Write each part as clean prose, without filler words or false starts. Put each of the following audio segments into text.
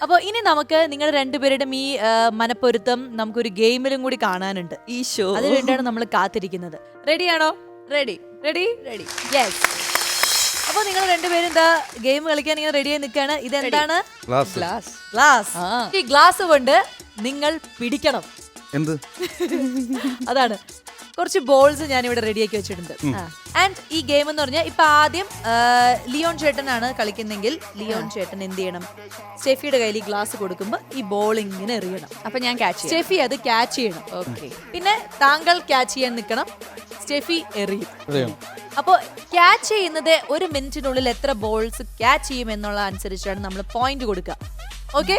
അപ്പൊ ഇനി നമുക്ക് നിങ്ങൾ രണ്ടുപേരുടെയും ഈ മനപ്പൊരുത്തം നമുക്കൊരു ഗെയിമിലും കൂടി കാണാനുണ്ട്. ഈശോ, അതിനുവേണ്ടിയാണ് നമ്മൾ കാത്തിരിക്കുന്നത്. റെഡിയാണോ? Ready ready ready. യെസ്. അപ്പൊ നിങ്ങൾ രണ്ടുപേരും എന്താ ഗെയിം കളിക്കാൻ ഇങ്ങനെ റെഡിയായി നിൽക്കാണ്. ഇതെന്താണ്? ഗ്ലാസ്. ഗ്ലാസ്. ഈ ഗ്ലാസ് കൊണ്ട് നിങ്ങൾ പിടിക്കണം. എന്ത്? അതാണ്. കുറച്ച് ബോൾസ് ഞാൻ ഇവിടെ റെഡിയാക്കി വെച്ചിട്ടുണ്ട്. ആൻഡ് ഈ ഗെയിം എന്ന് പറഞ്ഞാൽ ഇപ്പൊ ആദ്യം ലിയോൺ ചേട്ടനാണ് കളിക്കുന്നെങ്കിൽ ലിയോൺ ചേട്ടൻ എന്ത് ചെയ്യണം? സ്റ്റെഫിയുടെ കയ്യിൽ ഈ ഗ്ലാസ് കൊടുക്കുമ്പോ ഈ ബോൾ ഇങ്ങനെ എറിയണം. അപ്പൊ ഞാൻ ക്യാച്ച് സ്റ്റെഫി അത് ക്യാച്ച് ചെയ്യണം. ഓക്കെ. പിന്നെ താങ്കൾ ക്യാച്ച് ചെയ്യാൻ നിൽക്കണം. സ്റ്റെഫി എറിയും. അപ്പൊ ക്യാച്ച് ചെയ്യുന്നത് 1 മിനിറ്റിനുള്ളിൽ എത്ര ബോൾസ് ക്യാച്ച് ചെയ്യും എന്നുള്ള അനുസരിച്ചാണ് നമ്മൾ പോയിന്റ് കൊടുക്കുക. ഓക്കെ.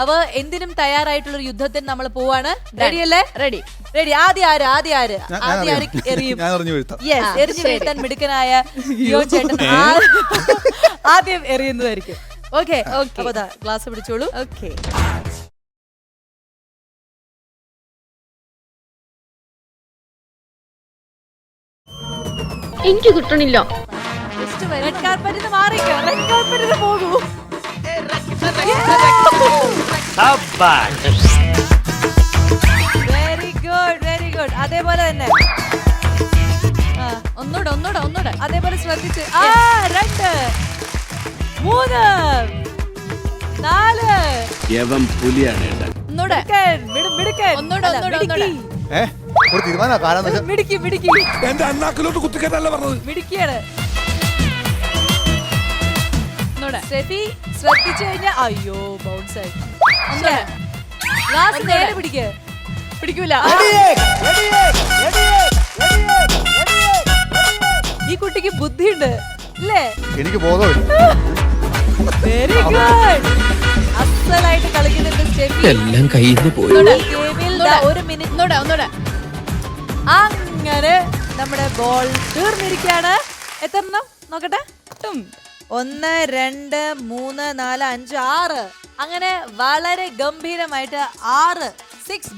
അപ്പൊ എന്തിനും തയ്യാറായിട്ടുള്ള ഒരു യുദ്ധത്തിന് നമ്മൾ പോവാണ്. റെഡിയല്ലേ? Ready ready. ആദ്യം ആര് എറിയും? യെസ്, എറിഞ്ഞു വീഴ്ത്താൻ മിടുക്കനായ ലിയോ ചേട്ടൻ ആദ്യം എറിയുന്നതായിരിക്കും. ഓക്കെ. അപ്പൊ ഗ്ലാസ് പിടിച്ചോളൂ. ഓക്കെ. എനിക്ക് കിട്ടണില്ല. റെഡ് കാർപ്പറ്റിന് മാറിക്കോ. റെഡ് കാർപ്പറ്റിന് പോകൂ. Very good, very good. അതേപോലെ തന്നെ ഒന്നൂടെ അതേപോലെ ശ്രദ്ധിച്ച്. 2 3 4 യവൻ പുലിയാണ് ഏട്ടാ. എന്റെ അണ്ണാക്കിലോട്ട് കുത്തിക്കേറ്റല്ല പറഞ്ഞത്. മിടുക്കിയാണ്. സ്റ്റെഫി ശ്രദ്ധിച്ചു കഴിഞ്ഞാ അയ്യോ ബൗൺസ് ആയി. ഗ്ലാസ് നേരെ പിടിക്കൂല. ഈ കുട്ടിക്ക് ബുദ്ധിയുണ്ട് അല്ലേ? എനിക്ക് ബോധമില്ല. Very good. അസലായിട്ട് കളിക്കുന്നുണ്ട് സ്റ്റെഫി. എല്ലാം കയ്യിൽ നിന്ന് പോയി. ഗെയിമിൽ 1 മിനിറ്റ് അങ്ങനെ നമ്മുടെ ബോൾ തീർന്നിരിക്കുകയാണ്. എത്രണ്ണം നോക്കട്ടെ? 1 2 3 4 5 6. അങ്ങനെ വളരെ ഗംഭീരമായിട്ട് 6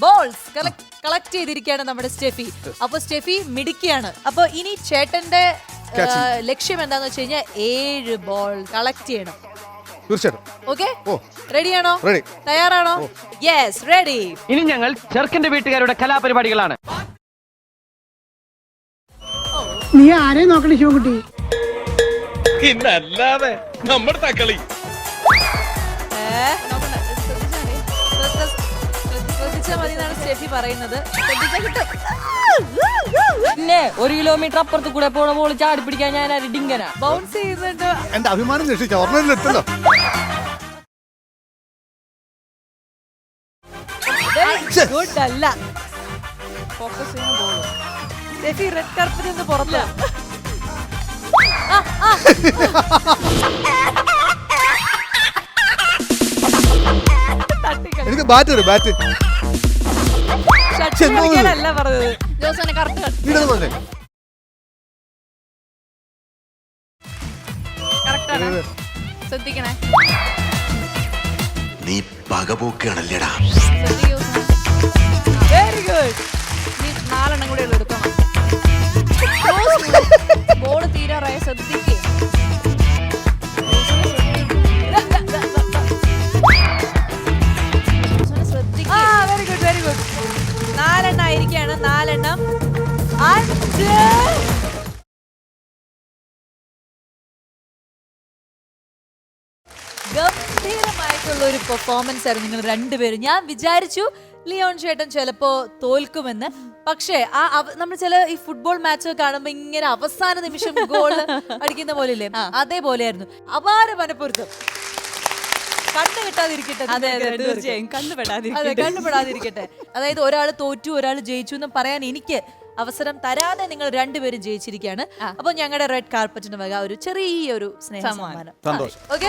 ബോൾസ് കളക്ട് ചെയ്തിരിക്കുകയാണ് നമ്മുടെ സ്റ്റെഫി. അപ്പൊ സ്റ്റെഫി മിടുക്കിയാണ്. അപ്പൊ ഇനി ചേട്ടന്റെ ലക്ഷ്യം എന്താന്ന് വെച്ച് കഴിഞ്ഞാൽ 7 ബോൾ കളക്ട് ചെയ്യണം. തീർച്ചയായിട്ടും. ഓക്കെ, റെഡിയാണോ? റെഡി. തയ്യാറാണോ? Yes, ready. ഇനി ഞങ്ങൾ ചെറുക്കന്റെ വീട്ടുകാരുടെ കലാപരിപാടികളാണ്. നീ ആരെയും നോക്കണേ ശിവകുട്ടി? ഇന്നല്ലാതെ നമ്മുടെ തക്കളി ശ്രദ്ധിച്ചാൽ മതി എന്നാണ് സ്റ്റെഫി പറയുന്നത്. പിന്നെ 1 കിലോമീറ്റർ അപ്പുറത്ത് കൂടെ പോണ ബോൾ ചാടി പിടിക്കാൻ ഞാൻ ഡിങ്കന ബൗൺസ് ചെയ്യുന്നുണ്ട്. എന്റെ അഭിമാനം രക്ഷിച്ച ഓർമ്മയിലെത്തല്ലോ. ഗുഡ് അല്ല. ഫോക്കസ് ചെയ്യുന്ന ബോൾ. സ്റ്റെഫി റെഡ് കാർപ്പറ്റിൽ നിന്ന് പുറത്ത്. എനിക്ക് ബാറ്റ് അല്ല പറഞ്ഞത്. ജോസനെ കറക്റ്റ് കറക്റ്റാണ്. ശ്രദ്ധിക്കണേ. നീ പകപോക്കാണല്ലേടാ. Very good. നീ 4 എണ്ണം കൂടെ എടുക്കണം. ബോൾ തീരാറായ ശ്രദ്ധിക്കുക. Very good, very good. 4 എണ്ണം ആയിരിക്കാണ്. 4 എണ്ണം. 5. ഗംഭീരമായിട്ടുള്ള ഒരു പെർഫോമൻസ് ആയിരുന്നു നിങ്ങൾ രണ്ടുപേരും. ഞാൻ വിചാരിച്ചു ലിയോൺ ചേട്ടൻ ചിലപ്പോ തോൽക്കുമെന്ന്. പക്ഷേ നമ്മൾ ചില ഈ ഫുട്ബോൾ മാച്ച് കാണുമ്പോ ഇങ്ങനെ അവസാന നിമിഷം ഗോൾ അടിക്കുന്ന പോലെയല്ലേ, അതേപോലെയായിരുന്നു. അപാര മനപ്പൊരുത്തം. കണ്ണു കിട്ടാതിരിക്കട്ടെ. തീർച്ചയായും കണ്ണുപെടാതിരിക്കട്ടെ. അതായത് ഒരാൾ തോറ്റു ഒരാൾ ജയിച്ചു എന്ന് പറയാൻ എനിക്ക് അവസരം തരാതെ നിങ്ങൾ രണ്ടുപേരും ജയിച്ചിരിക്കുകയാണ്. അപ്പൊ ഞങ്ങളുടെ റെഡ് കാർപ്പറ്റിന് വക ഒരു ചെറിയൊരു സ്നേഹ സമ്മാനം. സന്തോഷം. ഓക്കെ.